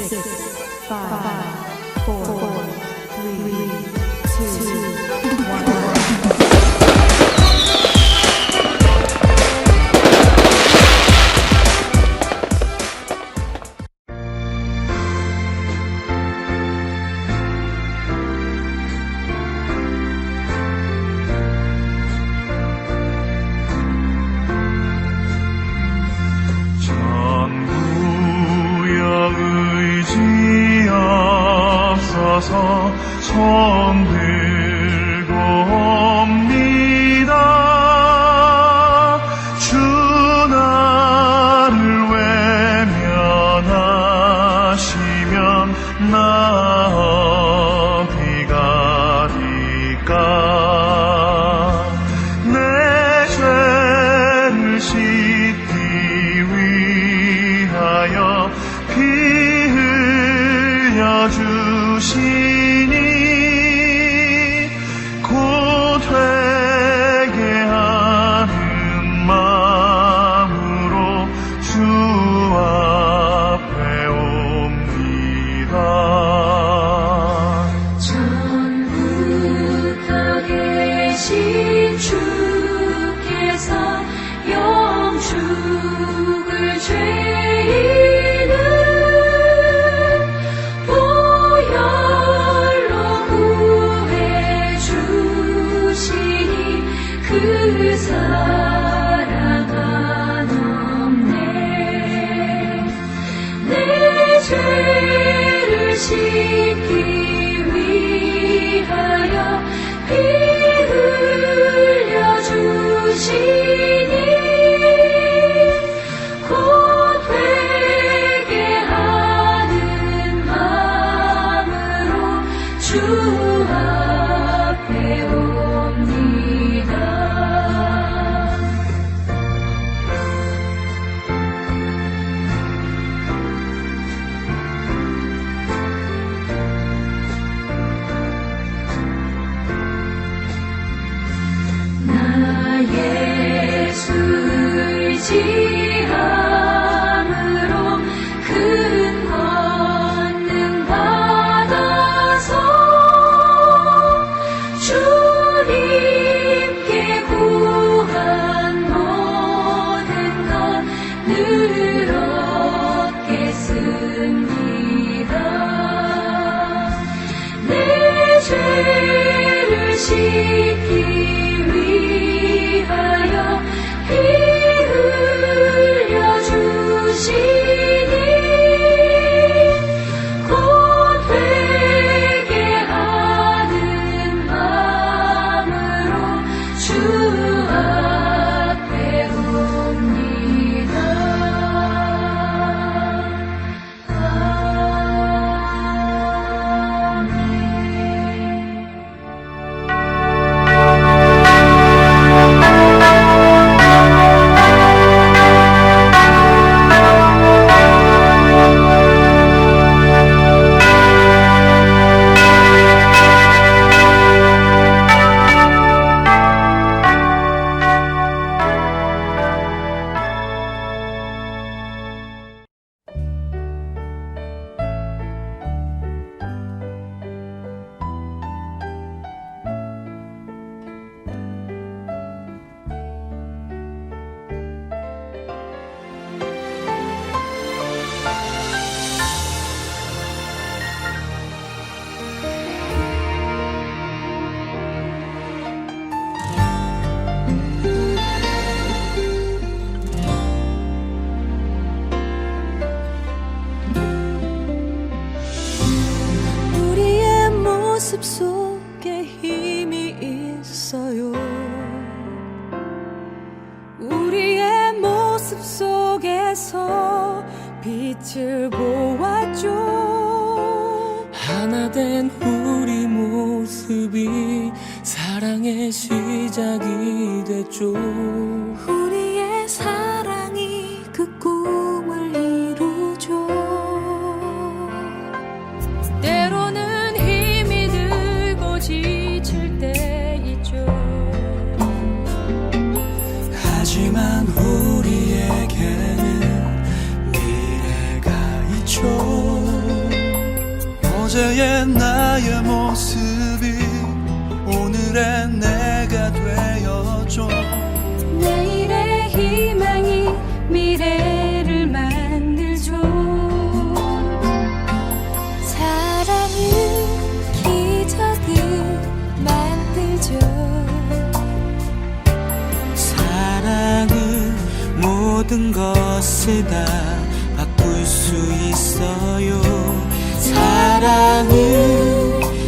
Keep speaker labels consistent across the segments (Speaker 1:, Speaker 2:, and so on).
Speaker 1: 5, 4, 3, 2, 1.
Speaker 2: 손 들고 옵니다. 주 나를 외면하시면 나 어디 가리까. 내 죄를 씻기 위하여 피 흘려주시니 곧 회개하는 마음으로 주 앞에 옵니다.
Speaker 3: 전부터 계신 주께서 영죽을 죄인을 보혈로 구해주시니 그 사랑 한없네. 내 죄를 씻기 위하여 피 흘려주시니 곧 회개하는 마음으로 주 앞에 옵니다. 나 예수 의지함으로 큰 권능 받아서 주님께 구한 모든 것 늘 얻겠습니다. 내 죄를 씻기 위하여 피 흘려주시니 곧 회개하는 마음으로 주 앞에 옵니다.
Speaker 4: 우리의 모습 속에 힘이 있어요. 우리의 모습 속에서 빛을 보았죠.
Speaker 5: 하나 된 우리 모습이 사랑의 시작이 됐죠.
Speaker 4: 우리의 사랑이 그 꿈을 이루죠. 때로는 힘이 들고 지칠 때 있죠.
Speaker 5: 하지만 우리에게는 미래가 있죠. 어제의 나의 모습이 오늘의 내가 되어줘.
Speaker 4: 내일의 희망이 미래를 만들죠. 사랑은 기적을 만들죠.
Speaker 5: 사랑은 모든 것을 다 바꿀 수 있어요. 사랑은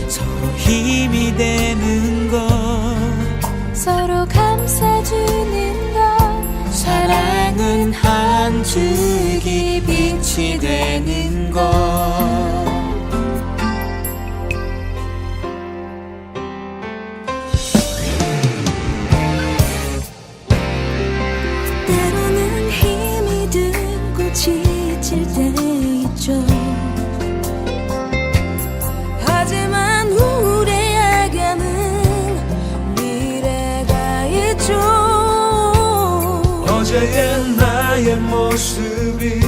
Speaker 5: 서로 힘이 되는 것,
Speaker 4: 서로 감싸주는 것.
Speaker 5: 사랑은 한 줄기 빛이 되는 것.
Speaker 4: 때로는 힘이 들고 지칠 때 있죠. 하지만 우리에게는 미래가 있죠.
Speaker 5: 어제의 나의 모습이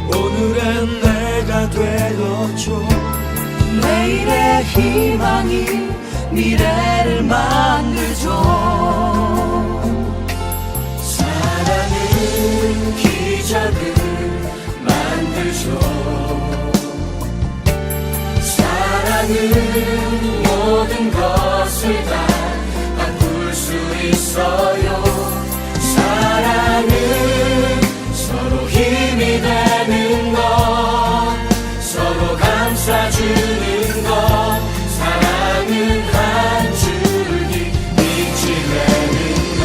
Speaker 5: 오늘의 내가 되어줘. 내일의 희망이 미래를 만들죠. 사랑은 기적을 만들죠. 사랑은 모든 것을 다 바꿀 수 있어요. 사랑은 서로 힘이 되는 것, 서로 감싸주는 것. 사랑은 한 줄기 빛이 되는 것.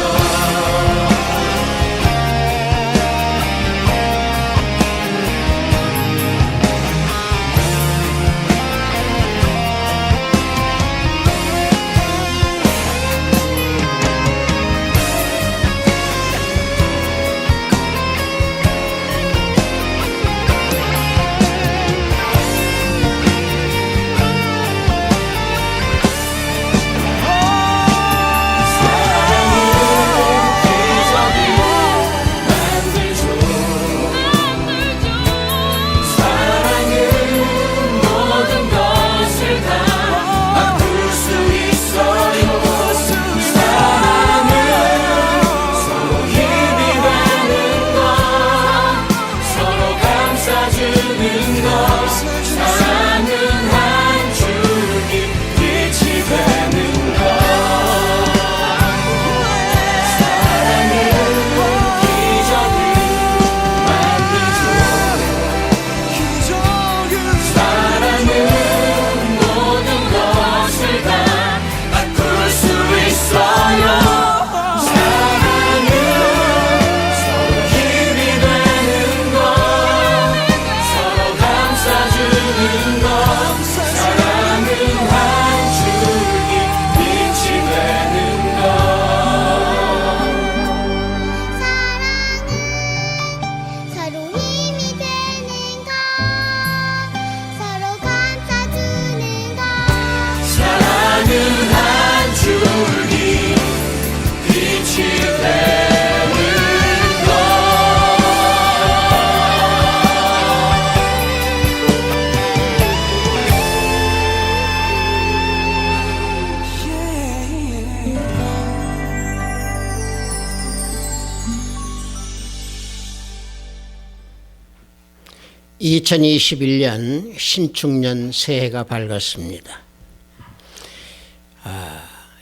Speaker 6: (2021년) 신축년 새해가 밝았습니다.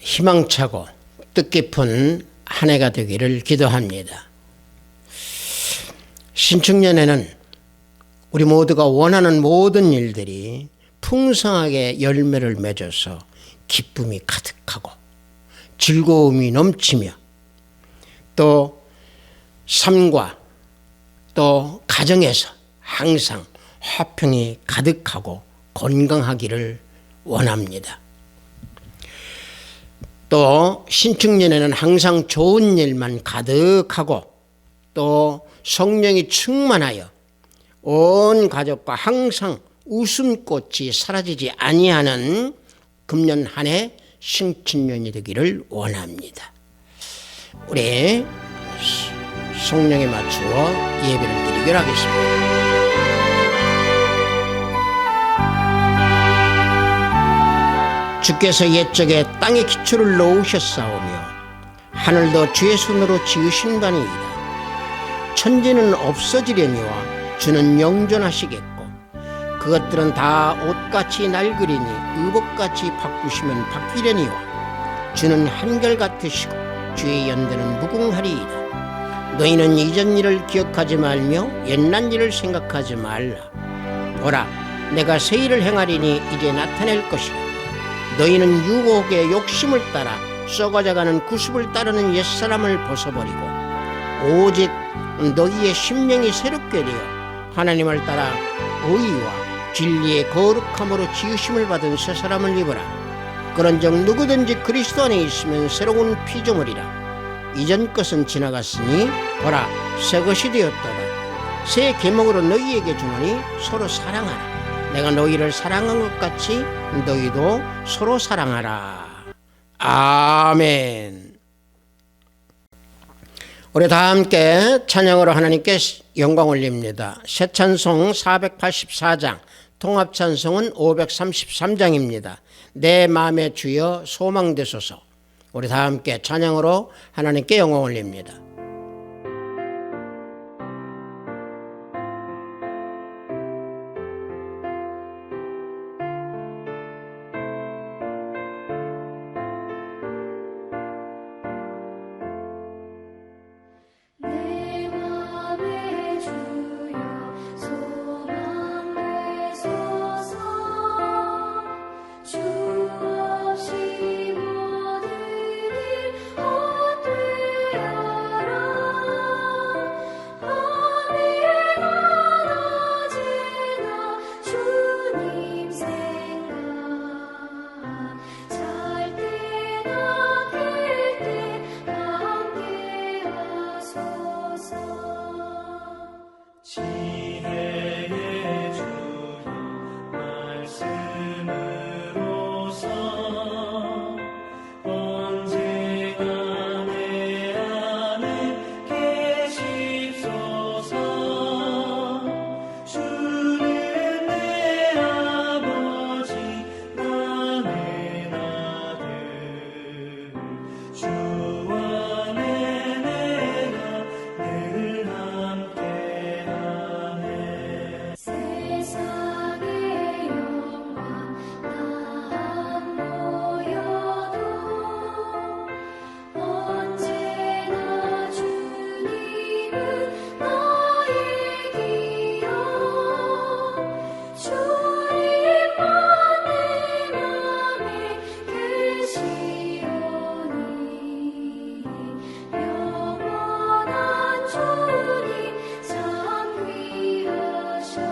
Speaker 6: 희망차고 뜻깊은 한 해가 되기를 기도합니다. 신축년에는 우리 모두가 원하는 모든 일들이 풍성하게 열매를 맺어서 기쁨이 가득하고 즐거움이 넘치며 또 삶과 또 가정에서 항상 화평이 가득하고 건강하기를 원합니다. 또 신축년에는 항상 좋은 일만 가득하고 또 성령이 충만하여 온 가족과 항상 웃음꽃이 사라지지 아니하는 금년 한 해 신축년이 되기를 원합니다. 우리 성령에 맞추어 예배를 드리기로 하겠습니다. 주께서 옛적에 땅에 기초를 놓으셨사오며 하늘도 주의 손으로 지으신 바니이다. 천지는 없어지려니와 주는 영존하시겠고 그것들은 다 옷같이 낡으리니 의복같이 바꾸시면 바뀌려니와 주는 한결같으시고 주의 연대는 무궁하리이다. 너희는 이전 일을 기억하지 말며 옛날 일을 생각하지 말라. 보라, 내가 새 일을 행하리니 이제 나타낼 것이라. 너희는 유혹의 욕심을 따라 썩어져가는 구습을 따르는 옛사람을 벗어버리고 오직 너희의 심령이 새롭게 되어 하나님을 따라 의와 진리의 거룩함으로 지으심을 받은 새 사람을 입으라. 그런즉 누구든지 그리스도 안에 있으면 새로운 피조물이라. 이전 것은 지나갔으니 보라, 새 것이 되었도다. 새 계명으로 너희에게 주노니 서로 사랑하라. 내가 너희를 사랑한 것 같이 너희도 서로 사랑하라. 아멘. 우리 다 함께 찬양으로 하나님께 영광 올립니다. 새 찬송 484장, 통합 찬송은 533장입니다. 내 마음의 주여 소망되소서. 우리 다 함께 찬양으로 하나님께 영광 올립니다.
Speaker 3: 내 맘의 주여 소망되소서. 주 없이 모든 일 헛되어라. 밤이나 낮에나 주님 생각, 잘 때나 깰 때 함께 하소서.
Speaker 5: 지혜의 주여 말씀으로서 언제나 내 안에 계십소서. 주는 내 아버지 나는 아들 주 안에 내가 늘 함께하네.
Speaker 3: 세상의 영광 다 모여도 언제나 주님은 나의 기여. 주님만 내 맘에 계시오니 영원한 주님 참 귀하셔라.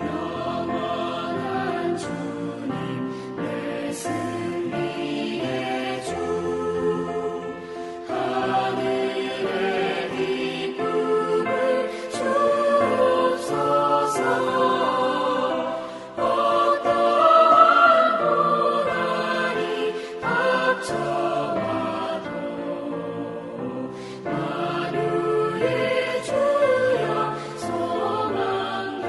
Speaker 3: 영원한 주님 내 승리의 주, 하늘의 기쁨을 주옵소서. 어떠한 고난이 닥쳐와도 만유의 주여 소망되소서.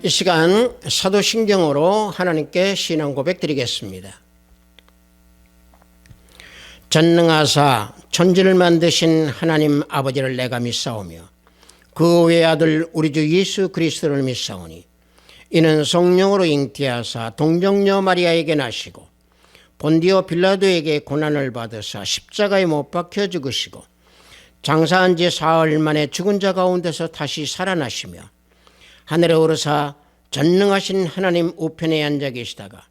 Speaker 6: 이 시간 사도신경으로 하나님께 신앙 고백 드리겠습니다. 전능하사 천지를 만드신 하나님 아버지를 내가 믿사오며 그 외아들 우리 주 예수 그리스도를 믿사오니 이는 성령으로 잉태하사 동정녀 마리아에게 나시고 본디오 빌라도에게 고난을 받으사 십자가에 못 박혀 죽으시고 장사한 지 사흘 만에 죽은 자 가운데서 다시 살아나시며 하늘에 오르사 전능하신 하나님 우편에 앉아 계시다가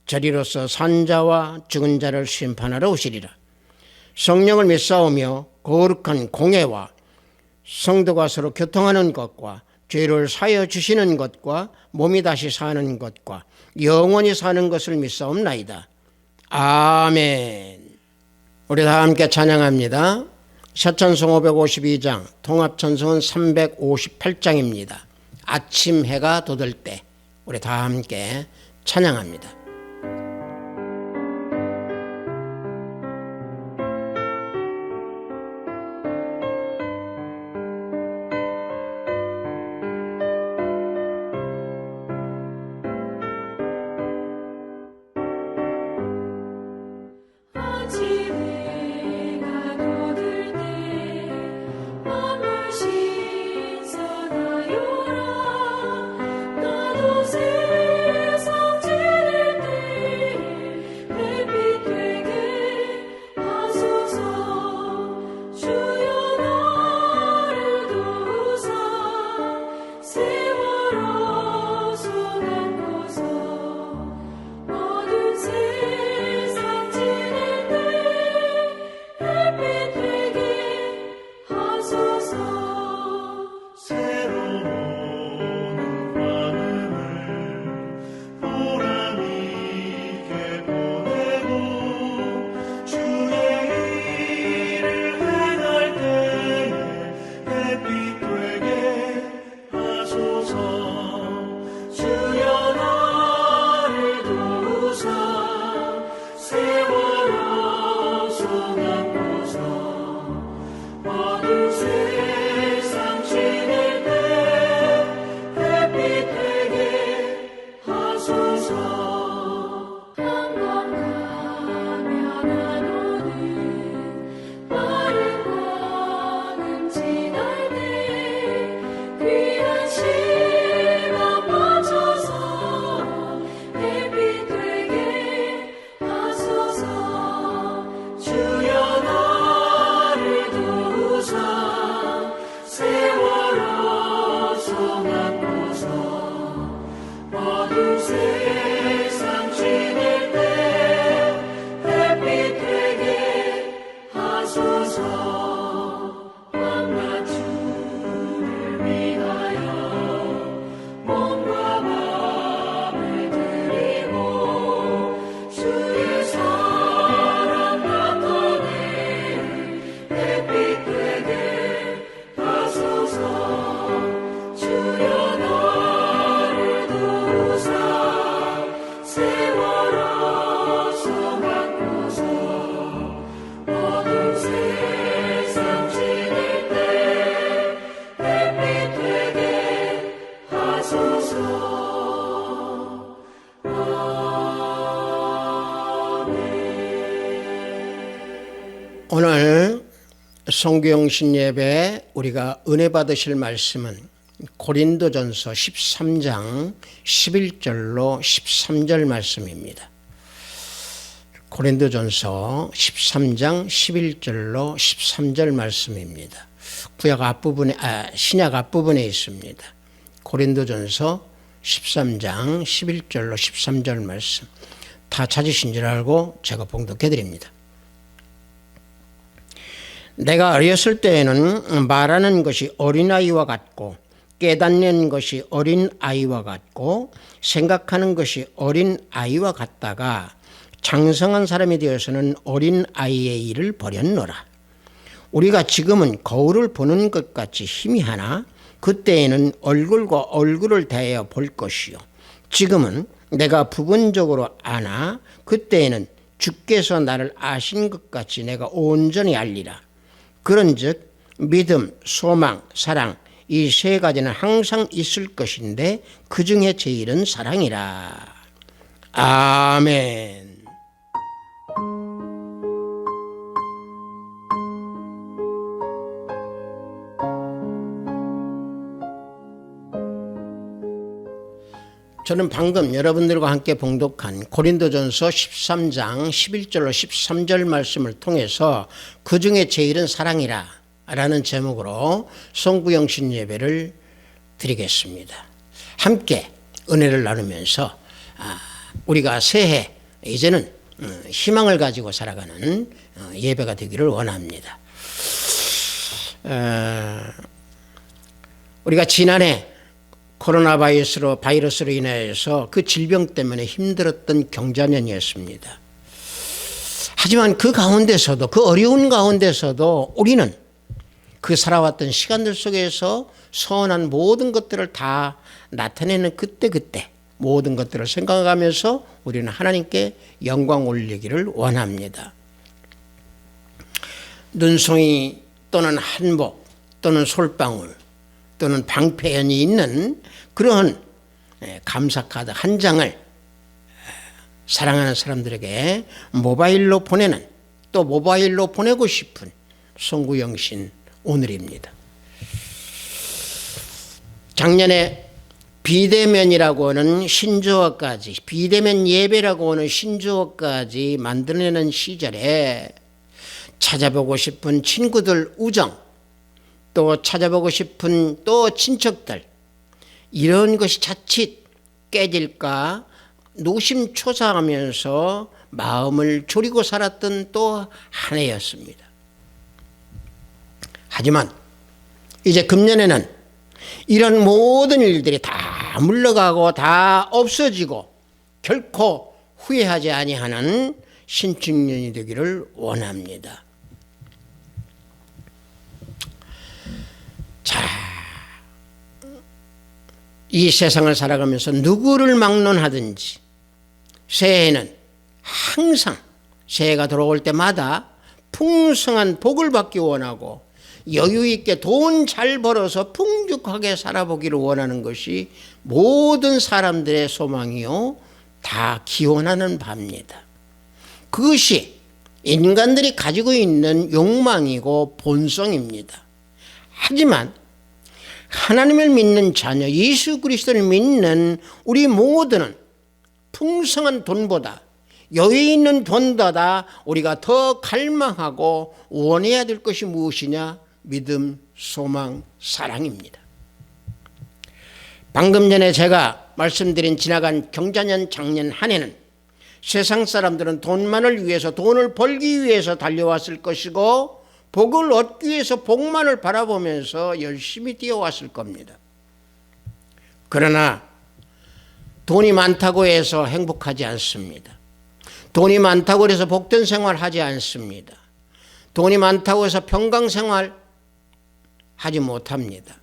Speaker 6: 저리로서 산자와 죽은 자를 심판하러 오시리라. 성령을 믿사오며 거룩한 공회와 성도가 서로 교통하는 것과 죄를 사여 주시는 것과 몸이 다시 사는 것과 영원히 사는 것을 믿사옵나이다. 아멘. 우리 다 함께 찬양합니다. 새 찬송 552장, 통합찬송은 358장입니다. 아침 해가 돋을 때 우리 다 함께 찬양합니다. 오늘 송구영신 예배 우리가 은혜 받으실 말씀은 고린도전서 13장 11절로 13절 말씀입니다. 고린도전서 13장 11절로 13절 말씀입니다. 신약 앞부분에 있습니다. 고린도전서 13장 11절로 13절 말씀 다 찾으신 줄 알고 제가 봉독해 드립니다. 내가 어렸을 때에는 말하는 것이 어린아이와 같고 깨닫는 것이 어린아이와 같고 생각하는 것이 어린아이와 같다가 장성한 사람이 되어서는 어린아이의 일을 버렸노라. 우리가 지금은 거울을 보는 것 같이 희미하나 그때에는 얼굴과 얼굴을 대하여 볼 것이요. 지금은 내가 부분적으로 아나 그때에는 주께서 나를 아신 것 같이 내가 온전히 알리라. 그런즉 믿음, 소망, 사랑 이 세 가지는 항상 있을 것인데 그 중에 제일은 사랑이라. 아멘. 저는 방금 여러분들과 함께 봉독한 고린도전서 13장 11절로 13절 말씀을 통해서 그 중에 제일은 사랑이라 라는 제목으로 송구영신 예배를 드리겠습니다. 함께 은혜를 나누면서 우리가 새해 이제는 희망을 가지고 살아가는 예배가 되기를 원합니다. 우리가 지난해 코로나 바이러스로 인해서 그 질병 때문에 힘들었던 경자년이었습니다. 하지만 그 가운데서도 그 어려운 가운데서도 우리는 그 살아왔던 시간들 속에서 선한 모든 것들을 다 나타내는 그때 모든 것들을 생각하면서 우리는 하나님께 영광 올리기를 원합니다. 눈송이 또는 한복 또는 솔방울 또는 방패연이 있는 그러한 감사카드 한 장을 사랑하는 사람들에게 모바일로 보내는 또 모바일로 보내고 싶은 송구영신 오늘입니다. 작년에 비대면이라고 하는 신조어까지 비대면 예배라고 하는 신조어까지 만들어내는 시절에 찾아보고 싶은 친구들 우정 또 찾아보고 싶은 또 친척들 이런 것이 자칫 깨질까 노심초사하면서 마음을 졸이고 살았던 또 한 해였습니다. 하지만 이제 금년에는 이런 모든 일들이 다 물러가고 다 없어지고 결코 후회하지 아니하는 신축년이 되기를 원합니다. 이 세상을 살아가면서 누구를 막론하든지 새해에는 항상 새해가 돌아올 때마다 풍성한 복을 받기 원하고 여유 있게 돈 잘 벌어서 풍족하게 살아보기를 원하는 것이 모든 사람들의 소망이요 다 기원하는 바입니다. 그것이 인간들이 가지고 있는 욕망이고 본성입니다. 하지만 하나님을 믿는 자녀 예수 그리스도를 믿는 우리 모두는 풍성한 돈보다 여유 있는 돈보다 우리가 더 갈망하고 원해야 될 것이 무엇이냐? 믿음, 소망, 사랑입니다. 방금 전에 제가 말씀드린 지나간 경자년 작년 한 해는 세상 사람들은 돈만을 위해서 돈을 벌기 위해서 달려왔을 것이고 복을 얻기 위해서 복만을 바라보면서 열심히 뛰어왔을 겁니다. 그러나 돈이 많다고 해서 행복하지 않습니다. 돈이 많다고 해서 복된 생활하지 않습니다. 돈이 많다고 해서 평강생활 하지 못합니다.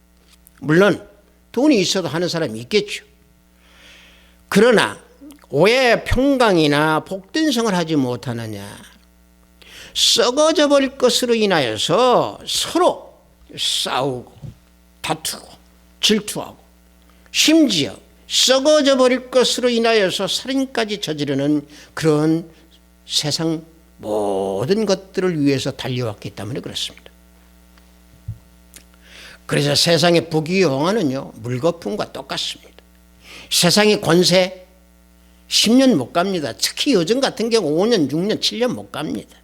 Speaker 6: 물론 돈이 있어도 하는 사람이 있겠죠. 그러나 왜 평강이나 복된 생활을 하지 못하느냐? 썩어져 버릴 것으로 인하여서 서로 싸우고 다투고 질투하고 심지어 썩어져 버릴 것으로 인하여서 살인까지 저지르는 그런 세상 모든 것들을 위해서 달려왔기 때문에 그렇습니다. 그래서 세상의 부귀영화는요, 물거품과 똑같습니다. 세상의 권세 10년 못 갑니다. 특히 요즘 같은 경우 5년, 6년, 7년 못 갑니다.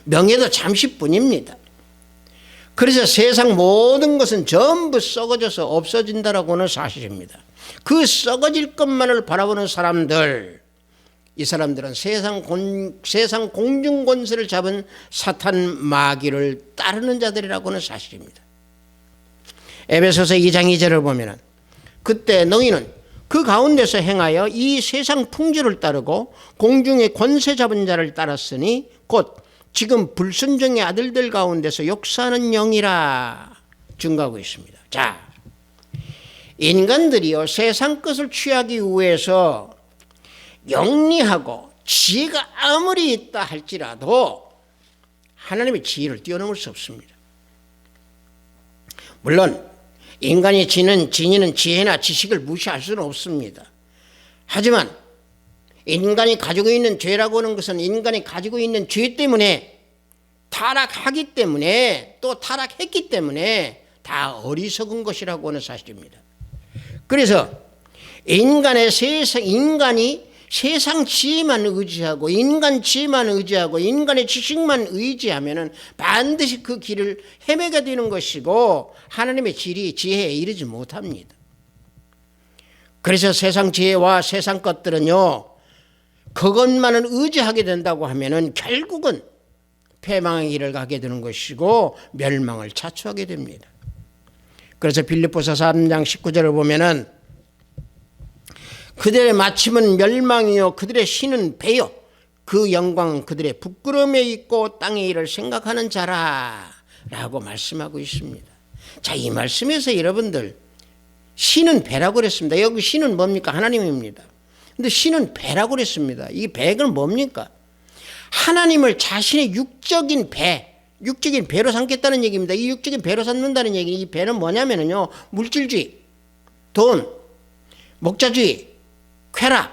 Speaker 6: 명예도 잠시뿐입니다. 그래서 세상 모든 것은 전부 썩어져서 없어진다라고 하는 사실입니다. 그 썩어질 것만을 바라보는 사람들, 이 사람들은 세상 공중 권세를 잡은 사탄 마귀를 따르는 자들이라고 하는 사실입니다. 에베소서 2장 2절을 보면은 그때 너희는 그 가운데서 행하여 이 세상 풍조를 따르고 공중의 권세 잡은 자를 따랐으니 곧 지금 불순종의 아들들 가운데서 역사하는 영이라 증거하고 있습니다. 자, 인간들이요 세상 것을 취하기 위해서 영리하고 지혜가 아무리 있다 할지라도 하나님의 지혜를 뛰어넘을 수 없습니다. 물론 인간이 지니는 지혜나 지식을 무시할 수는 없습니다. 하지만 인간이 가지고 있는 죄라고 하는 것은 인간이 가지고 있는 죄 때문에 타락하기 때문에 또 타락했기 때문에 다 어리석은 것이라고 하는 사실입니다. 그래서 인간이 세상 지혜만 의지하고 인간 지혜만 의지하고 인간의 지식만 의지하면은 반드시 그 길을 헤매게 되는 것이고 하나님의 지혜에 이르지 못합니다. 그래서 세상 지혜와 세상 것들은요, 그것만을 의지하게 된다고 하면은 결국은 패망의 길을 가게 되는 것이고 멸망을 자초하게 됩니다. 그래서 빌립보서 3장 19절을 보면은 그들의 마침은 멸망이요 그들의 신은 배요 그 영광은 그들의 부끄러움에 있고 땅의 일을 생각하는 자라 라고 말씀하고 있습니다. 자, 이 말씀에서 여러분들 신은 배라고 그랬습니다. 여기 신은 뭡니까? 하나님입니다. 근데 신은 배라고 그랬습니다. 이 배가 뭡니까? 하나님을 자신의 육적인 배로 삼겠다는 얘기입니다. 이 육적인 배로 삼는다는 얘기, 이 배는 뭐냐면요, 물질주의, 돈, 목자주의, 쾌락,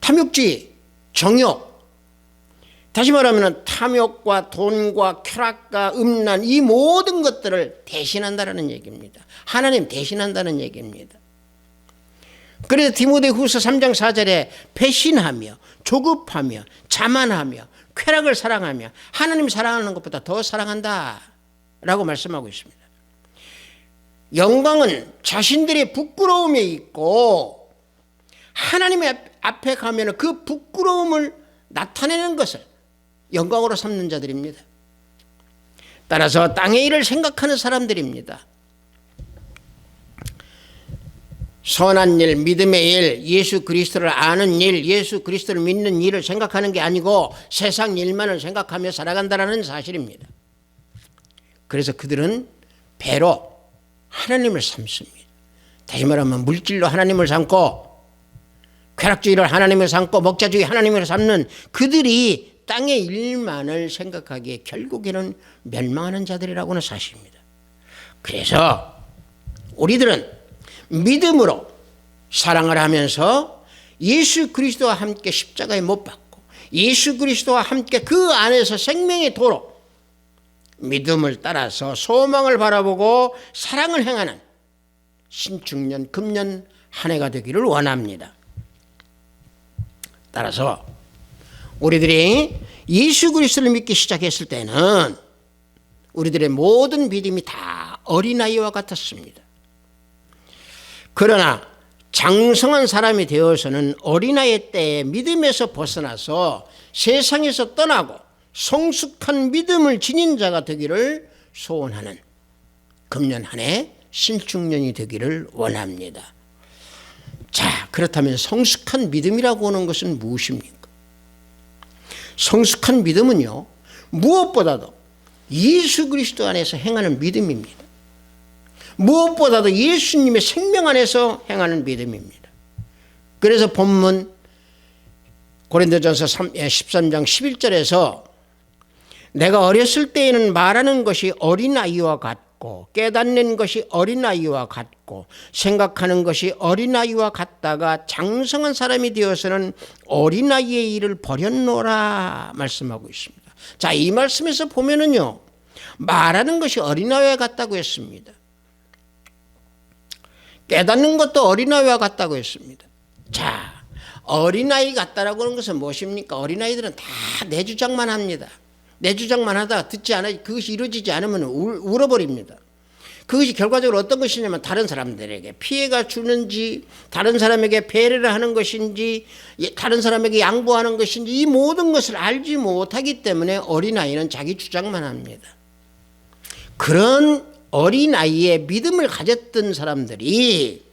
Speaker 6: 탐욕주의, 정욕. 다시 말하면 탐욕과 돈과 쾌락과 음란, 이 모든 것들을 대신한다는 얘기입니다. 하나님 대신한다는 얘기입니다. 그래서 디모데후서 3장 4절에 배신하며 조급하며 자만하며 쾌락을 사랑하며 하나님 사랑하는 것보다 더 사랑한다 라고 말씀하고 있습니다. 영광은 자신들의 부끄러움에 있고 하나님 앞에 가면 그 부끄러움을 나타내는 것을 영광으로 삼는 자들입니다. 따라서 땅의 일을 생각하는 사람들입니다. 선한 일, 믿음의 일, 예수 그리스도를 아는 일, 예수 그리스도를 믿는 일을 생각하는 게 아니고 세상 일만을 생각하며 살아간다는 사실입니다. 그래서 그들은 배로 하나님을 삼습니다. 다시 말하면 물질로 하나님을 삼고 쾌락주의를 하나님을 삼고 목자주의 하나님을 삼는 그들이 땅의 일만을 생각하기에 결국에는 멸망하는 자들이라고는 사실입니다. 그래서 우리들은 믿음으로 사랑을 하면서 예수 그리스도와 함께 십자가에 못 박고 예수 그리스도와 함께 그 안에서 생명의 도로 믿음을 따라서 소망을 바라보고 사랑을 행하는 신축년 금년 한 해가 되기를 원합니다. 따라서 우리들이 예수 그리스도를 믿기 시작했을 때는 우리들의 모든 믿음이 다 어린아이와 같았습니다. 그러나 장성한 사람이 되어서는 어린아이 때의 믿음에서 벗어나서 세상에서 떠나고 성숙한 믿음을 지닌 자가 되기를 소원하는 금년 한 해 신축년이 되기를 원합니다. 자, 그렇다면 성숙한 믿음이라고 하는 것은 무엇입니까? 성숙한 믿음은요, 무엇보다도 예수 그리스도 안에서 행하는 믿음입니다. 무엇보다도 예수님의 생명 안에서 행하는 믿음입니다. 그래서 본문 고린도전서 13장 11절에서 내가 어렸을 때에는 말하는 것이 어린아이와 같고 깨닫는 것이 어린아이와 같고 같고 생각하는 것이 어린아이와 같다가 장성한 사람이 되어서는 어린아이의 일을 버렸노라 말씀하고 있습니다. 자, 이 말씀에서 보면은요, 말하는 것이 어린아이와 같다고 했습니다. 깨닫는 것도 어린아이와 같다고 했습니다. 자, 어린아이 같다라고 하는 것은 무엇입니까? 어린아이들은 다 내 주장만 합니다. 내 주장만 하다가 듣지 않아, 그것이 이루어지지 않으면 울어버립니다. 그것이 결과적으로 어떤 것이냐면 다른 사람들에게 피해가 주는지, 다른 사람에게 배려를 하는 것인지, 다른 사람에게 양보하는 것인지, 이 모든 것을 알지 못하기 때문에 어린아이는 자기 주장만 합니다. 그런 어린아이의 믿음을 가졌던 사람들이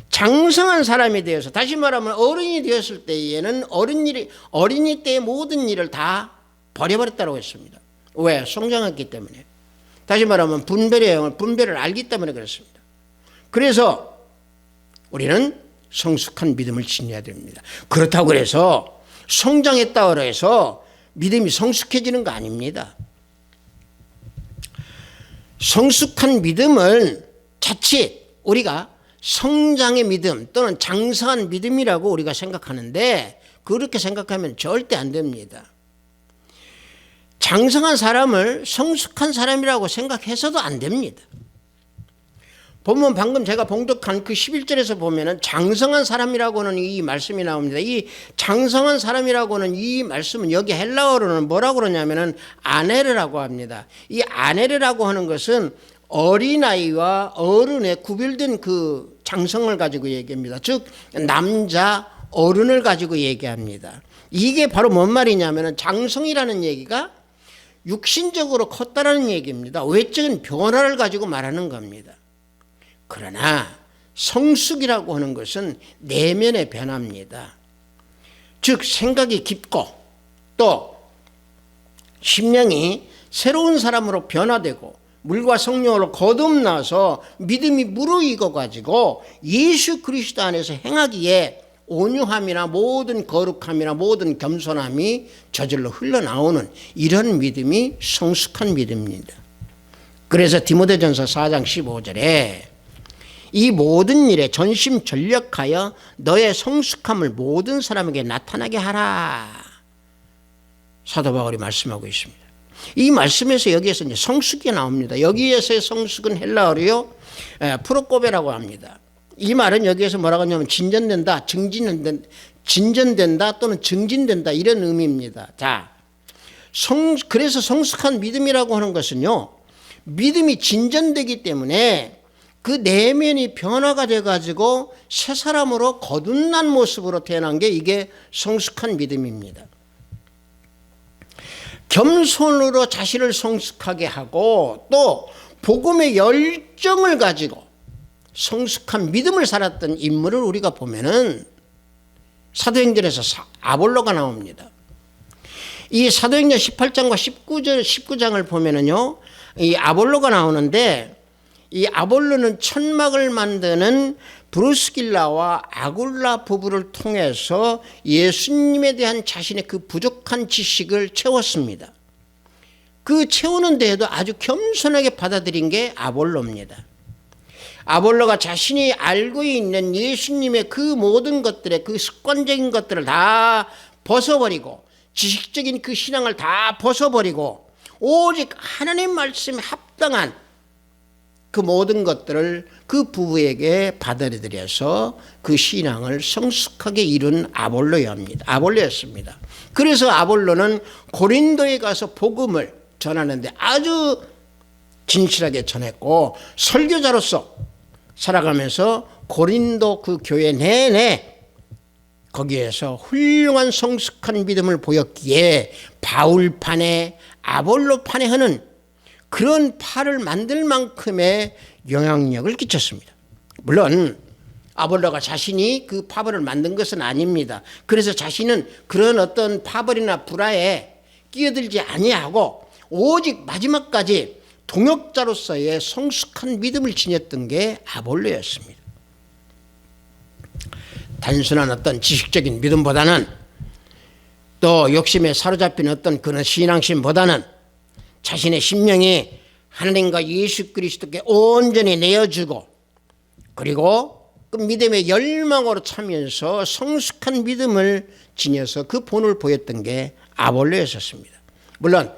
Speaker 6: 장성한 사람이 되어서, 다시 말하면 어른이 되었을 때에는 어린이 때의 모든 일을 다 버려버렸다고 했습니다. 왜? 성장했기 때문에. 다시 말하면 분별을 알기 때문에 그렇습니다. 그래서 우리는 성숙한 믿음을 지녀야 됩니다. 그렇다고 해서 성장했다고 해서 믿음이 성숙해지는 거 아닙니다. 성숙한 믿음을 자칫 우리가 성장의 믿음 또는 장성한 믿음이라고 우리가 생각하는데, 그렇게 생각하면 절대 안 됩니다. 장성한 사람을 성숙한 사람이라고 생각해서도 안 됩니다. 보면 방금 제가 봉독한 그 11절에서 보면은 장성한 사람이라고는 이 말씀이 나옵니다. 이 장성한 사람이라고는 이 말씀은 여기 헬라어로는 뭐라고 그러냐면은 아네르라고 합니다. 이 아네르라고 하는 것은 어린아이와 어른의 구별된 그 장성을 가지고 얘기합니다. 즉 남자 어른을 가지고 얘기합니다. 이게 바로 뭔 말이냐면은 장성이라는 얘기가 육신적으로 컸다라는 얘기입니다. 외적인 변화를 가지고 말하는 겁니다. 그러나 성숙이라고 하는 것은 내면의 변화입니다. 즉 생각이 깊고 또 심령이 새로운 사람으로 변화되고 물과 성령으로 거듭나서 믿음이 무르익어 가지고 예수 그리스도 안에서 행하기에 온유함이나 모든 거룩함이나 모든 겸손함이 저절로 흘러나오는 이런 믿음이 성숙한 믿음입니다. 그래서 디모데전서 4장 15절에 이 모든 일에 전심전력하여 너의 성숙함을 모든 사람에게 나타나게 하라, 사도 바울이 말씀하고 있습니다. 이 말씀에서 여기에서 이제 성숙이 나옵니다. 여기에서의 성숙은 헬라어로요 프로코베라고 합니다. 이 말은 여기에서 뭐라고 하냐면 진전된다, 진전된다 또는 증진된다 이런 의미입니다. 자, 그래서 성숙한 믿음이라고 하는 것은요, 믿음이 진전되기 때문에 그 내면이 변화가 돼가지고 새 사람으로 거듭난 모습으로 태어난 게 이게 성숙한 믿음입니다. 겸손으로 자신을 성숙하게 하고 또 복음의 열정을 가지고 성숙한 믿음을 살았던 인물을 우리가 보면은 사도행전에서 아볼로가 나옵니다. 이 사도행전 18장과 19장을 보면은요, 이 아볼로가 나오는데, 이 아볼로는 천막을 만드는 브루스길라와 아굴라 부부를 통해서 예수님에 대한 자신의 그 부족한 지식을 채웠습니다. 그 채우는 데에도 아주 겸손하게 받아들인 게 아볼로입니다. 아볼로가 자신이 알고 있는 예수님의 그 모든 것들의 그 습관적인 것들을 다 벗어버리고 지식적인 그 신앙을 다 벗어버리고 오직 하나님 말씀에 합당한 그 모든 것들을 그 부부에게 받아들여서 그 신앙을 성숙하게 이룬 아볼로였습니다. 그래서 아볼로는 고린도에 가서 복음을 전하는데 아주 진실하게 전했고, 설교자로서 살아가면서 고린도 그 교회 내내 거기에서 훌륭한 성숙한 믿음을 보였기에 바울판에 아볼로판에 하는 그런 파를 만들 만큼의 영향력을 끼쳤습니다. 물론 아볼로가 자신이 그 파벌을 만든 것은 아닙니다. 그래서 자신은 그런 어떤 파벌이나 불화에 끼어들지 아니하고 오직 마지막까지 동역자로서의 성숙한 믿음을 지녔던 게 아볼로였습니다. 단순한 어떤 지식적인 믿음보다는 또 욕심에 사로잡힌 어떤 그런 신앙심보다는 자신의 심령이 하나님과 예수 그리스도께 온전히 내어주고 그리고 그 믿음의 열망으로 차면서 성숙한 믿음을 지녀서 그 본을 보였던 게 아볼로였었습니다. 물론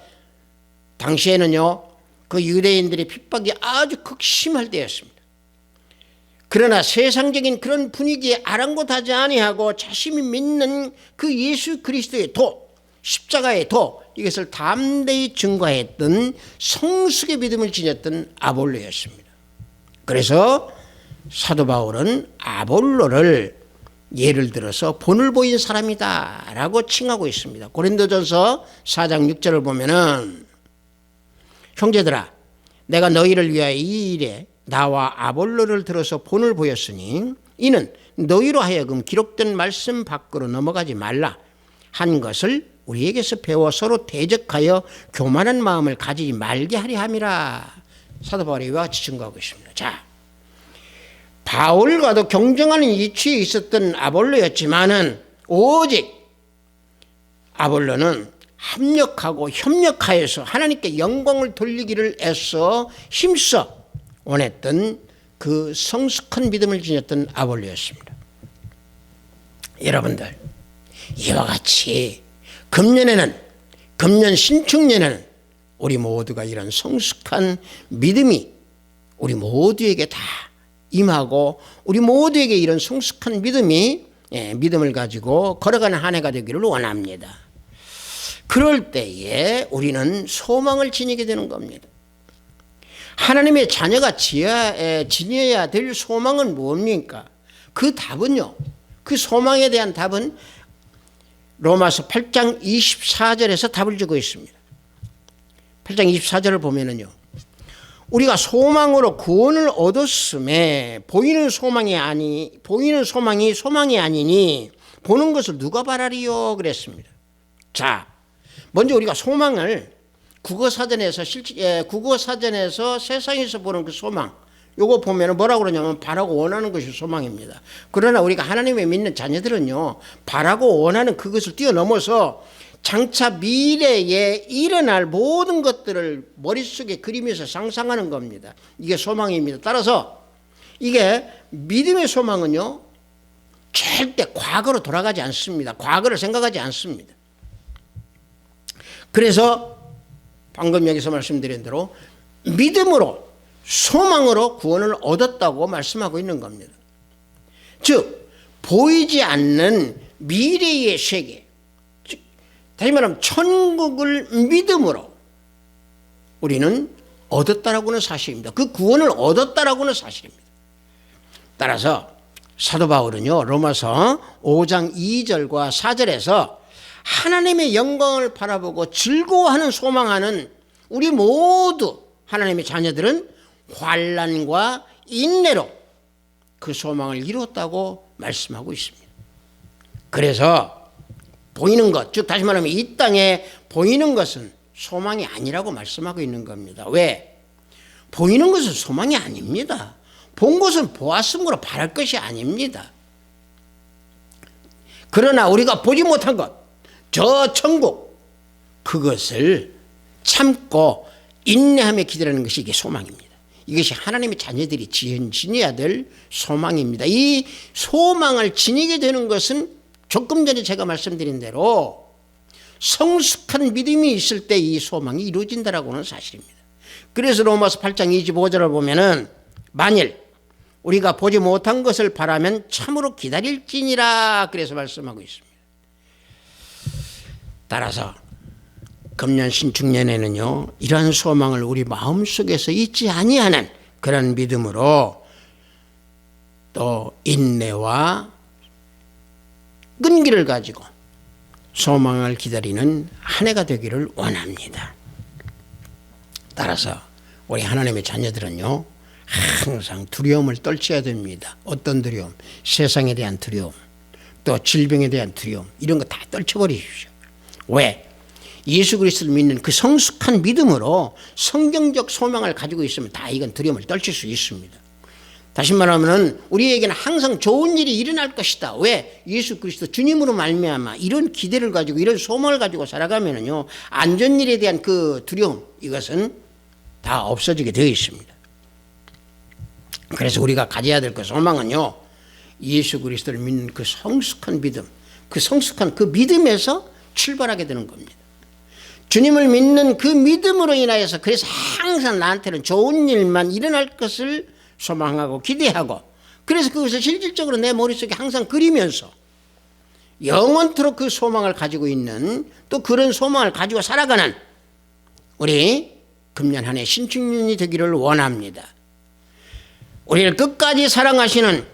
Speaker 6: 당시에는요, 그 유대인들의 핍박이 아주 극심할 때였습니다. 그러나 세상적인 그런 분위기에 아랑곳하지 아니하고 자신이 믿는 그 예수 그리스도의 도, 십자가의 도, 이것을 담대히 증거했던 성숙의 믿음을 지녔던 아볼로였습니다. 그래서 사도 바울은 아볼로를 예를 들어서 본을 보인 사람이다 라고 칭하고 있습니다. 고린도전서 4장 6절을 보면은, 형제들아, 내가 너희를 위하여 이 일에 나와 아볼로를 들어서 본을 보였으니 이는 너희로 하여금 기록된 말씀 밖으로 넘어가지 말라 한 것을 우리에게서 배워 서로 대적하여 교만한 마음을 가지지 말게 하려 함이라. 사도 바울이 이와 같이 증거하고 있습니다. 자, 바울과도 경쟁하는 위치에 있었던 아볼로였지만은 오직 아볼로는 합력하고 협력하여서 하나님께 영광을 돌리기를 애써 힘써 원했던 그 성숙한 믿음을 지녔던 아볼로였습니다. 여러분들, 이와 같이 금년 신축년에는 우리 모두가 이런 성숙한 믿음이 우리 모두에게 다 임하고 우리 모두에게 이런 성숙한 믿음을 가지고 걸어가는 한 해가 되기를 원합니다. 그럴 때에 우리는 소망을 지니게 되는 겁니다. 하나님의 자녀가 지녀야 될 소망은 뭡니까? 그 답은요, 그 소망에 대한 답은 로마서 8장 24절에서 답을 주고 있습니다. 8장 24절을 보면은요, 우리가 소망으로 구원을 얻었음에 보이는 소망이 소망이 아니니 보는 것을 누가 바라리요 그랬습니다. 자, 먼저 우리가 소망을 국어사전에서 세상에서 보는 그 소망, 요거 보면 뭐라고 그러냐면 바라고 원하는 것이 소망입니다. 그러나 우리가 하나님의 믿는 자녀들은요, 바라고 원하는 그것을 뛰어넘어서 장차 미래에 일어날 모든 것들을 머릿속에 그리면서 상상하는 겁니다. 이게 소망입니다. 따라서 이게 믿음의 소망은요, 절대 과거로 돌아가지 않습니다. 과거를 생각하지 않습니다. 그래서 방금 여기서 말씀드린 대로 믿음으로, 소망으로 구원을 얻었다고 말씀하고 있는 겁니다. 즉 보이지 않는 미래의 세계, 즉 다시 말하면 천국을 믿음으로 우리는 얻었다라고는 사실입니다. 그 구원을 얻었다라고는 사실입니다. 따라서 사도 바울은요, 로마서 5장 2절과 4절에서 하나님의 영광을 바라보고 즐거워하는 소망하는 우리 모두 하나님의 자녀들은 환난과 인내로 그 소망을 이루었다고 말씀하고 있습니다. 그래서 보이는 것, 즉 다시 말하면 이 땅에 보이는 것은 소망이 아니라고 말씀하고 있는 겁니다. 왜? 보이는 것은 소망이 아닙니다. 본 것은 보았으므로 바랄 것이 아닙니다. 그러나 우리가 보지 못한 것, 저 천국, 그것을 참고 인내하며 기다리는 것이 이게 소망입니다. 이것이 하나님의 자녀들이 지녀야 될 소망입니다. 이 소망을 지니게 되는 것은 조금 전에 제가 말씀드린 대로 성숙한 믿음이 있을 때 이 소망이 이루어진다라고 하는 사실입니다. 그래서 로마서 8장 25절을 보면은 만일 우리가 보지 못한 것을 바라면 참으로 기다릴지니라, 그래서 말씀하고 있습니다. 따라서 금년 신축년에는요, 이러한 소망을 우리 마음속에서 잊지 아니하는 그런 믿음으로 또 인내와 끈기를 가지고 소망을 기다리는 한 해가 되기를 원합니다. 따라서 우리 하나님의 자녀들은요, 항상 두려움을 떨쳐야 됩니다. 어떤 두려움? 세상에 대한 두려움, 또 질병에 대한 두려움, 이런 거 다 떨쳐버리십시오. 왜? 예수 그리스도를 믿는 그 성숙한 믿음으로 성경적 소망을 가지고 있으면 다 이건 두려움을 떨칠 수 있습니다. 다시 말하면 우리에게는 항상 좋은 일이 일어날 것이다. 왜? 예수 그리스도 주님으로 말미암아 이런 기대를 가지고 이런 소망을 가지고 살아가면은요, 안 좋은 일에 대한 그 두려움, 이것은 다 없어지게 되어 있습니다. 그래서 우리가 가져야 될 그 소망은요, 예수 그리스도를 믿는 그 성숙한 믿음, 그 성숙한 그 믿음에서 출발하게 되는 겁니다. 주님을 믿는 그 믿음으로 인하여서 그래서 항상 나한테는 좋은 일만 일어날 것을 소망하고 기대하고, 그래서 그것을 실질적으로 내 머릿속에 항상 그리면서 영원토록 그 소망을 가지고 있는, 또 그런 소망을 가지고 살아가는 우리 금년 한 해 신축년이 되기를 원합니다. 우리를 끝까지 사랑하시는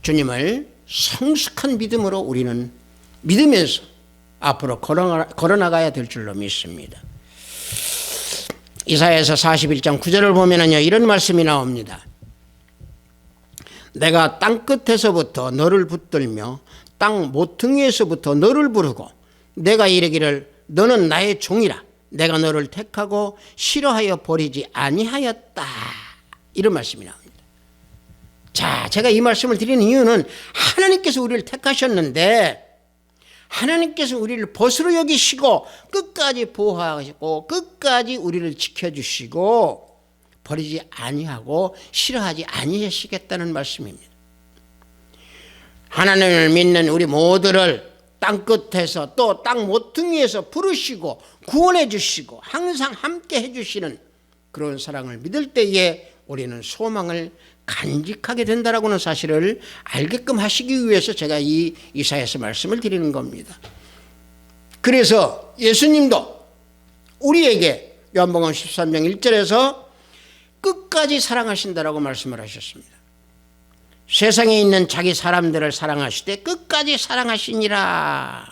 Speaker 6: 주님을 성숙한 믿음으로 우리는 믿으면서 앞으로 걸어나가야 될 줄로 믿습니다. 이사야서 41장 9절을 보면은요, 이런 말씀이 나옵니다. 내가 땅 끝에서부터 너를 붙들며 땅 모퉁이에서부터 너를 부르고 내가 이르기를 너는 나의 종이라. 내가 너를 택하고 싫어하여 버리지 아니하였다. 이런 말씀이 나옵니다. 자, 제가 이 말씀을 드리는 이유는 하나님께서 우리를 택하셨는데 하나님께서 우리를 벗으로 여기시고 끝까지 보호하시고 끝까지 우리를 지켜주시고 버리지 아니하고 싫어하지 아니하시겠다는 말씀입니다. 하나님을 믿는 우리 모두를 땅끝에서 또 땅 모퉁이에서 부르시고 구원해 주시고 항상 함께 해주시는 그런 사랑을 믿을 때에 우리는 소망을 간직하게 된다라고는 사실을 알게끔 하시기 위해서 제가 이 이사야서 말씀을 드리는 겁니다. 그래서 예수님도 우리에게 요한복음 13장 1절에서 끝까지 사랑하신다라고 말씀을 하셨습니다. 세상에 있는 자기 사람들을 사랑하시되 끝까지 사랑하시니라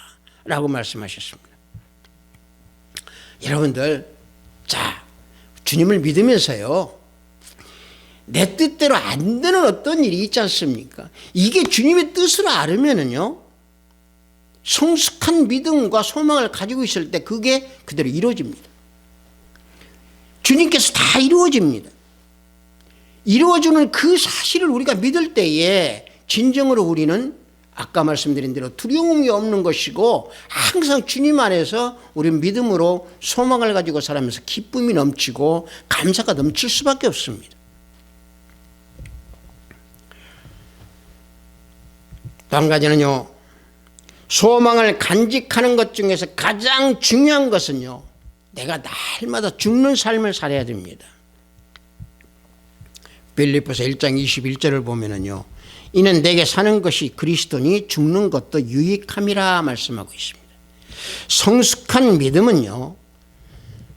Speaker 6: 라고 말씀하셨습니다. 여러분들, 자, 주님을 믿으면서요, 내 뜻대로 안 되는 어떤 일이 있지 않습니까? 이게 주님의 뜻을 알으면은요, 성숙한 믿음과 소망을 가지고 있을 때 그게 그대로 이루어집니다. 주님께서 다 이루어집니다. 이루어주는 그 사실을 우리가 믿을 때에 진정으로 우리는 아까 말씀드린 대로 두려움이 없는 것이고 항상 주님 안에서 우리는 믿음으로 소망을 가지고 살아가면서 기쁨이 넘치고 감사가 넘칠 수밖에 없습니다. 또 한 가지는요, 소망을 간직하는 것 중에서 가장 중요한 것은요, 내가 날마다 죽는 삶을 살아야 됩니다. 빌립보서 1장 21절을 보면은요, 이는 내게 사는 것이 그리스도니 죽는 것도 유익함이라 말씀하고 있습니다. 성숙한 믿음은요,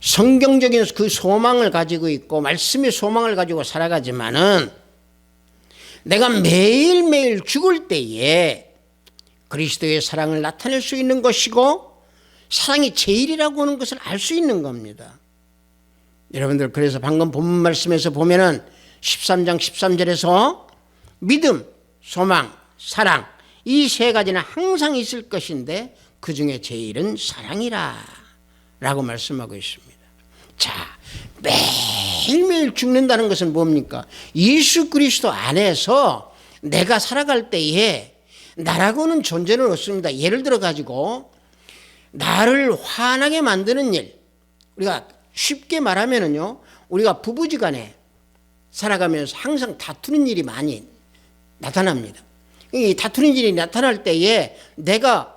Speaker 6: 성경적인 그 소망을 가지고 있고 말씀의 소망을 가지고 살아가지만은 내가 매일매일 죽을 때에 그리스도의 사랑을 나타낼 수 있는 것이고 사랑이 제일이라고 하는 것을 알 수 있는 겁니다. 여러분들, 그래서 방금 본문 말씀에서 보면은 13장 13절에서 믿음, 소망, 사랑 이 세 가지는 항상 있을 것인데 그 중에 제일은 사랑이라 라고 말씀하고 있습니다. 자, 매일매일 죽는다는 것은 뭡니까? 예수 그리스도 안에서 내가 살아갈 때에 나라고는 존재는 없습니다. 예를 들어 가지고 나를 화나게 만드는 일, 우리가 쉽게 말하면은요, 우리가 부부지간에 살아가면서 항상 다투는 일이 많이 나타납니다. 이 다투는 일이 나타날 때에 내가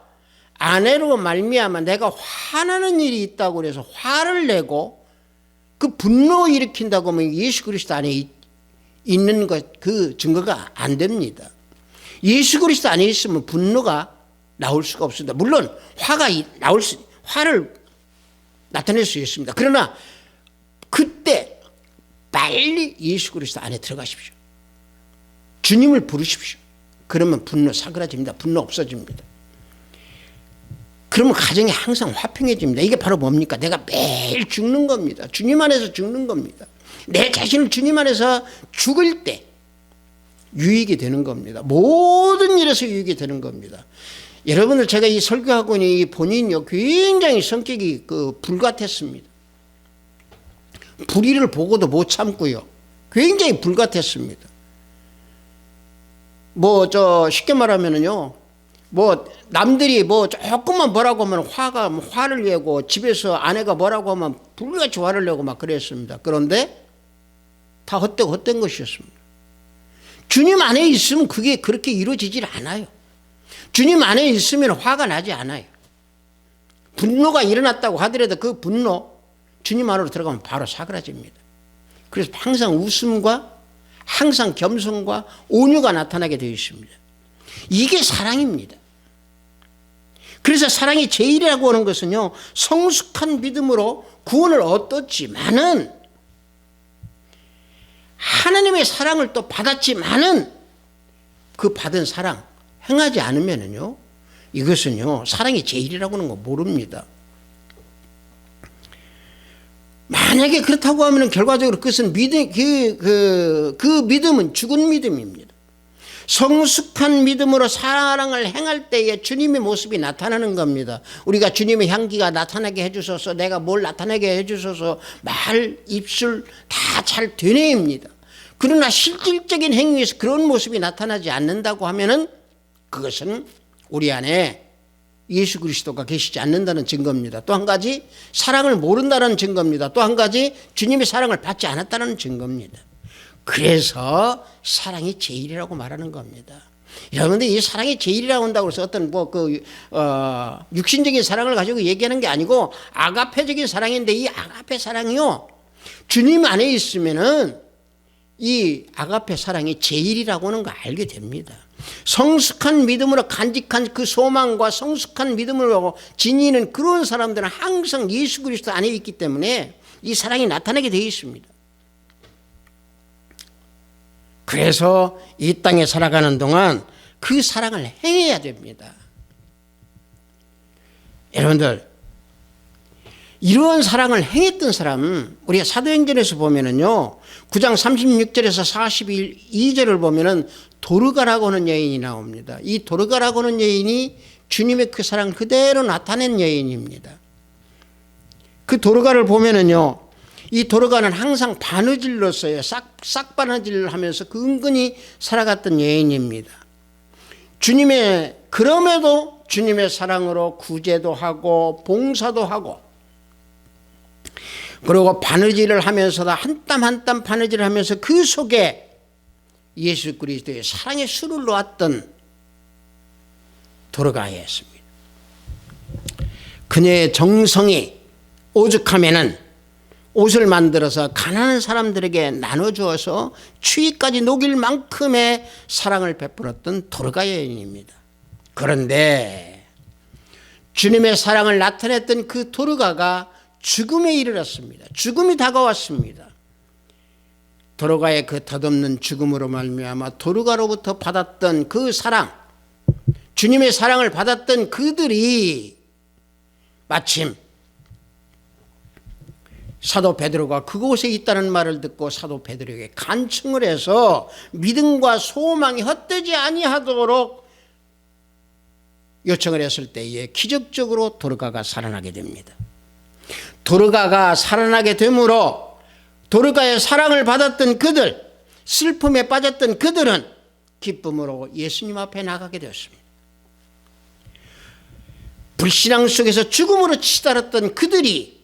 Speaker 6: 아내로 말미암아 내가 화나는 일이 있다고 그래서 화를 내고 그 분노 일으킨다고 하면 예수 그리스도 안에 있는 것, 그 증거가 안 됩니다. 예수 그리스도 안에 있으면 분노가 나올 수가 없습니다. 물론 화를 나타낼 수 있습니다. 그러나 그때 빨리 예수 그리스도 안에 들어가십시오. 주님을 부르십시오. 그러면 분노 사그라집니다. 분노 없어집니다. 그러면 가정이 항상 화평해집니다. 이게 바로 뭡니까? 내가 매일 죽는 겁니다. 주님 안에서 죽는 겁니다. 내 자신을 주님 안에서 죽을 때 유익이 되는 겁니다. 모든 일에서 유익이 되는 겁니다. 여러분들, 제가 이 설교학원이 본인요 굉장히 성격이 불같았습니다. 불의를 보고도 못 참고요. 굉장히 불같았습니다. 쉽게 말하면은요, 남들이 조금만 뭐라고 하면 화를 내고 집에서 아내가 뭐라고 하면 불같이 화를 내고 막 그랬습니다. 그런데 다 헛된 것이었습니다. 주님 안에 있으면 그게 그렇게 이루어지질 않아요. 주님 안에 있으면 화가 나지 않아요. 분노가 일어났다고 하더라도 그 분노 주님 안으로 들어가면 바로 사그라집니다. 그래서 항상 웃음과 항상 겸손과 온유가 나타나게 되어 있습니다. 이게 사랑입니다. 그래서 사랑이 제일이라고 하는 것은요, 성숙한 믿음으로 구원을 얻었지만은 하나님의 사랑을 또 받았지만은 그 받은 사랑 행하지 않으면은요, 이것은요 사랑이 제일이라고 하는 거 모릅니다. 만약에 그렇다고 하면 결과적으로 그것은 믿음, 그 믿음은 죽은 믿음입니다. 성숙한 믿음으로 사랑을 행할 때에 주님의 모습이 나타나는 겁니다. 우리가 주님의 향기가 나타나게 해주셔서, 내가 뭘 나타나게 해주셔서 말, 입술 다 잘 되뇌입니다. 그러나 실질적인 행위에서 그런 모습이 나타나지 않는다고 하면은 그것은 우리 안에 예수 그리스도가 계시지 않는다는 증거입니다. 또 한 가지 사랑을 모른다는 증거입니다. 또 한 가지 주님의 사랑을 받지 않았다는 증거입니다. 그래서 사랑이 제일이라고 말하는 겁니다. 여러분들 이 사랑이 제일이라고 한다고 해서 어떤 육신적인 사랑을 가지고 얘기하는 게 아니고 아가페적인 사랑인데, 이 아가페 사랑이요, 주님 안에 있으면은 이 아가페 사랑이 제일이라고 하는 거 알게 됩니다. 성숙한 믿음으로 간직한 그 소망과 성숙한 믿음으로 지니는 그런 사람들은 항상 예수 그리스도 안에 있기 때문에 이 사랑이 나타나게 되어 있습니다. 그래서 이 땅에 살아가는 동안 그 사랑을 행해야 됩니다. 여러분들, 이러한 사랑을 행했던 사람, 우리가 사도행전에서 보면은요, 9장 36절에서 42절을 보면은 도르가라고 하는 여인이 나옵니다. 이 도르가라고 하는 여인이 주님의 그 사랑을 그대로 나타낸 여인입니다. 그 도르가를 보면은요, 이 도르가는 항상 바느질로서요, 싹바느질을 하면서 그 은근히 살아갔던 여인입니다. 그럼에도 주님의 사랑으로 구제도 하고 봉사도 하고, 그리고 바느질을 하면서도 한 땀 한 땀 바느질을 하면서 그 속에 예수 그리스도의 사랑의 술을 놓았던 도르가였습니다. 그녀의 정성이 오죽하면은 옷을 만들어서 가난한 사람들에게 나눠주어서 추위까지 녹일 만큼의 사랑을 베풀었던 도르가 여인입니다. 그런데 주님의 사랑을 나타냈던 그 도르가가 죽음에 이르렀습니다. 죽음이 다가왔습니다. 도르가의 그 덧없는 죽음으로 말미암아 도르가로부터 받았던 그 사랑, 주님의 사랑을 받았던 그들이 마침 사도 베드로가 그곳에 있다는 말을 듣고 사도 베드로에게 간청을 해서 믿음과 소망이 헛되지 아니하도록 요청을 했을 때에 기적적으로 도르가가 살아나게 됩니다. 도르가가 살아나게 되므로 도르가의 사랑을 받았던 그들, 슬픔에 빠졌던 그들은 기쁨으로 예수님 앞에 나가게 되었습니다. 불신앙 속에서 죽음으로 치달았던 그들이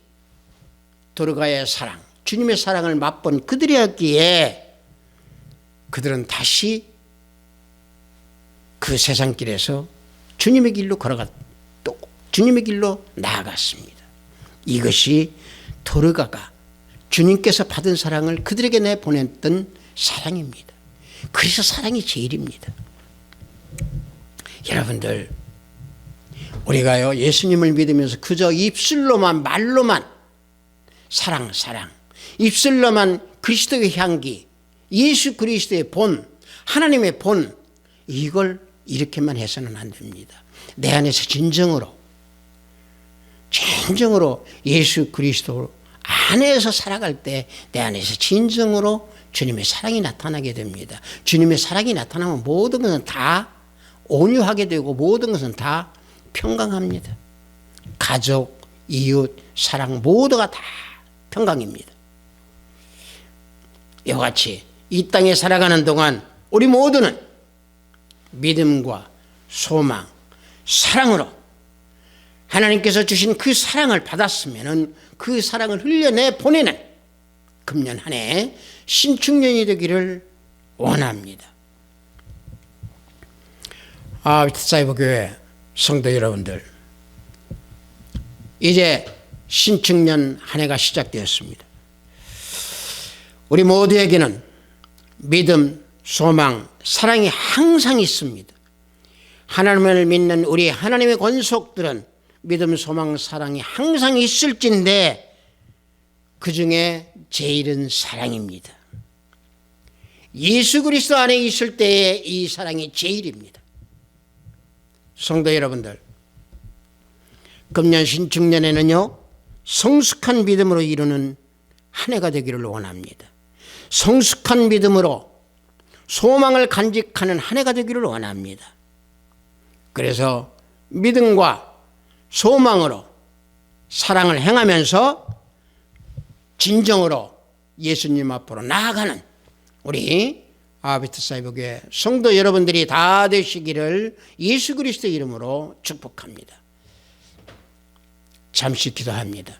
Speaker 6: 도르가의 사랑, 주님의 사랑을 맛본 그들이었기에 그들은 다시 그 세상길에서 주님의 길로 또 주님의 길로 나아갔습니다. 이것이 도르가가 주님께서 받은 사랑을 그들에게 내보냈던 사랑입니다. 그래서 사랑이 제일입니다. 여러분들, 우리가요 예수님을 믿으면서 그저 입술로만, 말로만 사랑, 입술로만 그리스도의 향기, 예수 그리스도의 본, 하나님의 본, 이걸 이렇게만 해서는 안 됩니다. 내 안에서 진정으로 예수 그리스도 안에서 살아갈 때 내 안에서 진정으로 주님의 사랑이 나타나게 됩니다. 주님의 사랑이 나타나면 모든 것은 다 온유하게 되고 모든 것은 다 평강합니다. 가족, 이웃, 사랑 모두가 다 평강입니다. 이와 같이 이 땅에 살아가는 동안 우리 모두는 믿음과 소망, 사랑으로 하나님께서 주신 그 사랑을 받았으면 그 사랑을 흘려내 보내는 금년 한 해 신축년이 되기를 원합니다. 비트사이버 교회 성도 여러분들, 이제 신축년 한 해가 시작되었습니다. 우리 모두에게는 믿음, 소망, 사랑이 항상 있습니다. 하나님을 믿는 우리 하나님의 권속들은 믿음, 소망, 사랑이 항상 있을진데 그 중에 제일은 사랑입니다. 예수 그리스도 안에 있을 때에 이 사랑이 제일입니다. 성도 여러분들, 금년 신축년에는요, 성숙한 믿음으로 이루는 한 해가 되기를 원합니다. 성숙한 믿음으로 소망을 간직하는 한 해가 되기를 원합니다. 그래서 믿음과 소망으로 사랑을 행하면서 진정으로 예수님 앞으로 나아가는 우리 비트사이버 교회 성도 여러분들이 다 되시기를 예수 그리스도 이름으로 축복합니다. 잠시 기도합니다.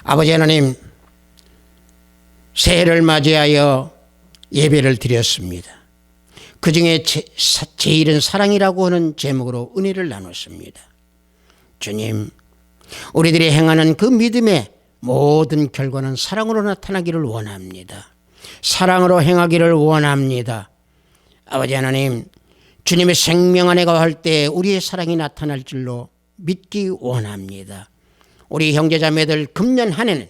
Speaker 6: 아버지 하나님, 새해를 맞이하여 예배를 드렸습니다. 그 중에 제일은 사랑이라고 하는 제목으로 은혜를 나눴습니다. 주님, 우리들이 행하는 그 믿음의 모든 결과는 사랑으로 나타나기를 원합니다. 사랑으로 행하기를 원합니다. 아버지 하나님, 주님의 생명 안에 거할 때 우리의 사랑이 나타날 줄로 믿기 원합니다. 우리 형제자매들 금년 한 해는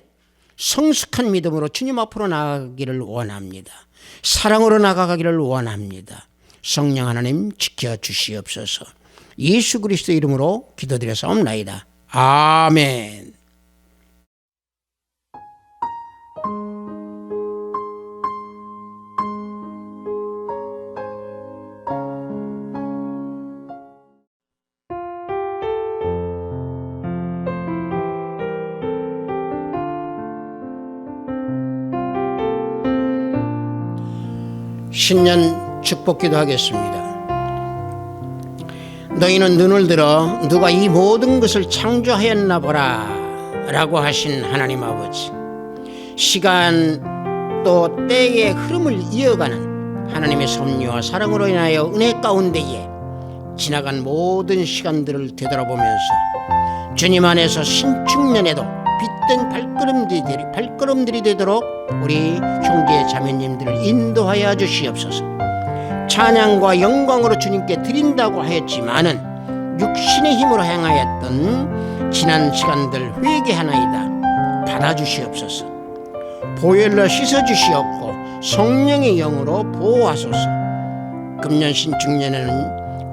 Speaker 6: 성숙한 믿음으로 주님 앞으로 나아가기를 원합니다. 사랑으로 나아가기를 원합니다. 성령 하나님 지켜주시옵소서. 예수 그리스도 이름으로 기도드려서옵나이다. 아멘. 신년 축복기도 하겠습니다. 너희는 눈을 들어 누가 이 모든 것을 창조하였나 보라 라고 하신 하나님 아버지, 시간 또 때의 흐름을 이어가는 하나님의 섭리와 사랑으로 인하여 은혜 가운데에 지나간 모든 시간들을 되돌아보면서 주님 안에서 신축년에도 빛된 발걸음들이 되도록 우리 형제 자매님들을 인도하여 주시옵소서. 찬양과 영광으로 주님께 드린다고 하였지만은 육신의 힘으로 행하였던 지난 시간들 회개하나이다. 받아주시옵소서. 보혈로 씻어주시옵고 성령의 영으로 보호하소서. 금년 신축년에는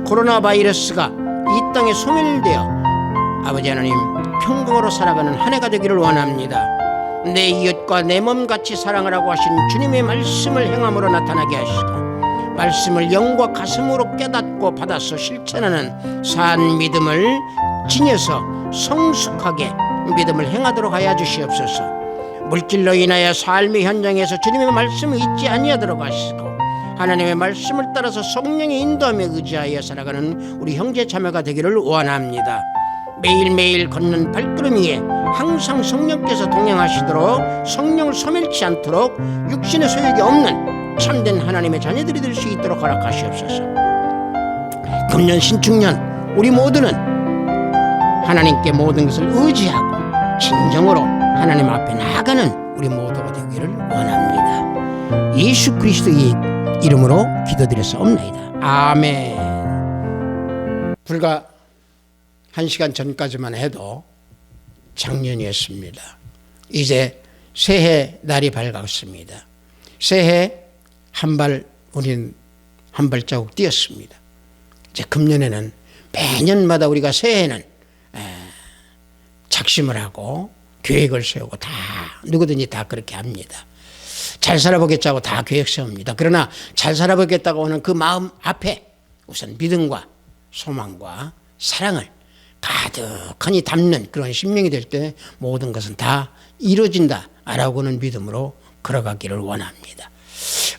Speaker 6: 코로나 바이러스가 이 땅에 소멸되어 아버지 하나님 평강으로 살아가는 한 해가 되기를 원합니다. 내 이웃과 내 몸같이 사랑하라고 하신 주님의 말씀을 행함으로 나타나게 하시고, 말씀을 영과 가슴으로 깨닫고 받아서 실천하는 산 믿음을 지녀서 성숙하게 믿음을 행하도록 하여 주시옵소서. 물질로 인하여 삶의 현장에서 주님의 말씀을 잊지 아니하도록 하시고, 하나님의 말씀을 따라서 성령의 인도함에 의지하여 살아가는 우리 형제 자매가 되기를 원합니다. 매일매일 걷는 발걸음 위에 항상 성령께서 동행하시도록, 성령을 소멸치 않도록 육신의 소욕이 없는 참된 하나님의 자녀들이 될 수 있도록 허락하시옵소서. 금년 신축년 우리 모두는 하나님께 모든 것을 의지하고 진정으로 하나님 앞에 나아가는 우리 모두가 되기를 원합니다. 예수 그리스도의 이름으로 기도드렸사옵나이다. 아멘. 불과 1시간 전까지만 해도 작년이었습니다. 이제 새해 날이 밝았습니다. 새해 우리는 한 발자국 뛰었습니다. 이제 금년에는 매년마다 우리가 새해에는 작심을 하고 계획을 세우고 다 누구든지 다 그렇게 합니다. 잘 살아보겠다고 다 계획 세웁니다. 그러나 잘 살아보겠다고 하는 그 마음 앞에 우선 믿음과 소망과 사랑을 가득하니 담는 그런 심령이 될 때 모든 것은 다 이루어진다라고 하는 믿음으로 걸어가기를 원합니다.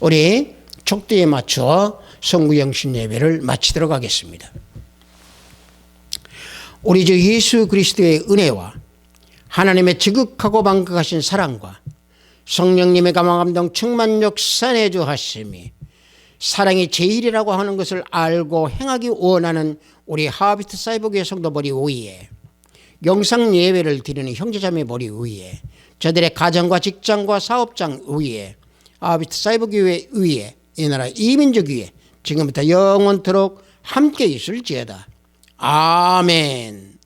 Speaker 6: 우리 촉대에 맞춰 성구영신 예배를 마치도록 하겠습니다. 우리 주 예수 그리스도의 은혜와 하나님의 지극하고 방극하신 사랑과 성령님의 감화 감동 충만 역사내 주하심이 사랑이 제일이라고 하는 것을 알고 행하기 원하는 우리 하비트 사이버교회 성도 머리 위에, 영상 예배를 드리는 형제자매 머리 위에, 저들의 가정과 직장과 사업장 위에, 하비트 사이버교회 위에, 이 나라 이민족 위에 지금부터 영원토록 함께 있을지어다. 아멘.